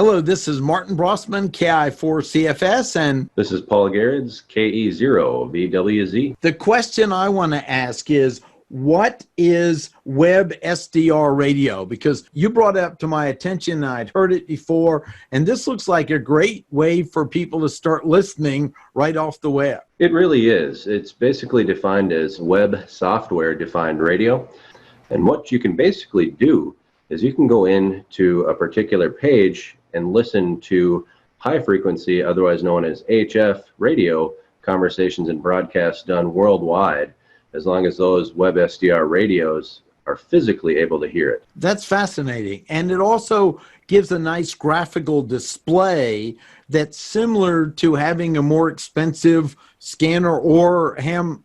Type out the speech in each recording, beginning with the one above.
Hello, this is Martin Brossman, KI4CFS, and this is Paul Garrett's KE0VWZ. The question I want to ask is, what is Web SDR Radio? Because you brought it up to my attention, and I'd heard it before, and this looks like a great way for people to start listening right off the web. It really is. It's basically defined as web software defined radio. And what you can basically do is you can go into a particular page and listen to high frequency, otherwise known as HF radio, conversations and broadcasts done worldwide, as long as those Web SDR radios are physically able to hear it. That's fascinating. And it also gives a nice graphical display that's similar to having a more expensive scanner or a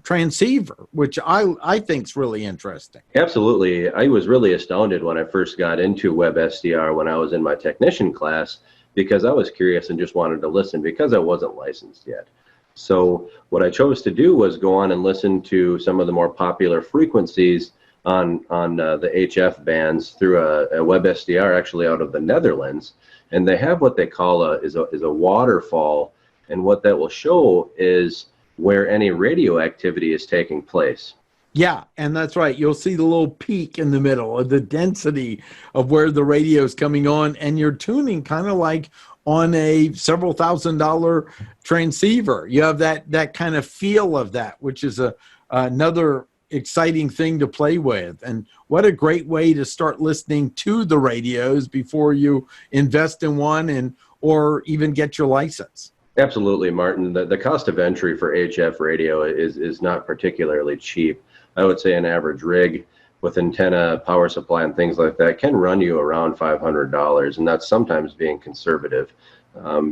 transceiver, which I think is really interesting. Absolutely. I was really astounded when I first got into Web SDR when I was in my technician class, because I was curious and just wanted to listen because I wasn't licensed yet. So what I chose to do was go on and listen to some of the more popular frequencies on the HF bands through a Web SDR, actually out of the Netherlands. And they have what they call a waterfall. And what that will show is where any radio activity is taking place. Yeah, and that's right. You'll see the little peak in the middle of the density of where the radio is coming on, and you're tuning kind of like on a several $1,000 transceiver. You have that kind of feel of that, which is another exciting thing to play with. And what a great way to start listening to the radios before you invest in one or even get your license. Absolutely, Martin. The cost of entry for HF radio is not particularly cheap. I would say an average rig with antenna, power supply, and things like that can run you around $500, and that's sometimes being conservative,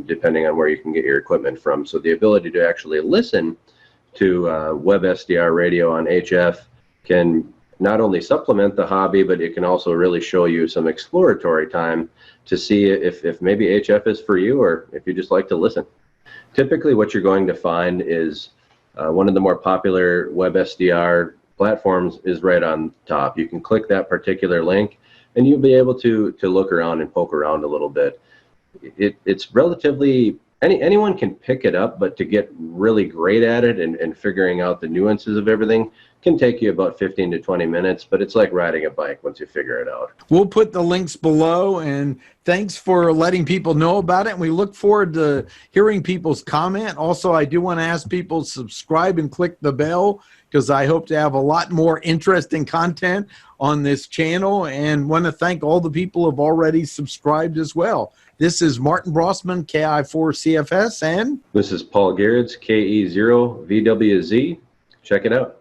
depending on where you can get your equipment from. So the ability to actually listen to Web SDR radio on HF can not only supplement the hobby, but it can also really show you some exploratory time to see if maybe HF is for you, or if you just like to listen. Typically, what you're going to find is one of the more popular Web SDR platforms is right on top. You can click that particular link, and you'll be able to look around and poke around a little bit. It's relatively, anyone can pick it up, but to get really great at it and figuring out the nuances of everything can take you about 15 to 20 minutes, but it's like riding a bike once you figure it out. We'll put the links below, and thanks for letting people know about it. And we look forward to hearing people's comment. Also, I do want to ask people to subscribe and click the bell, because I hope to have a lot more interesting content on this channel, and want to thank all the people who have already subscribed as well. This is Martin Brossman, KI4CFS, and this is Paul Garrett's KE0VWZ. Check it out.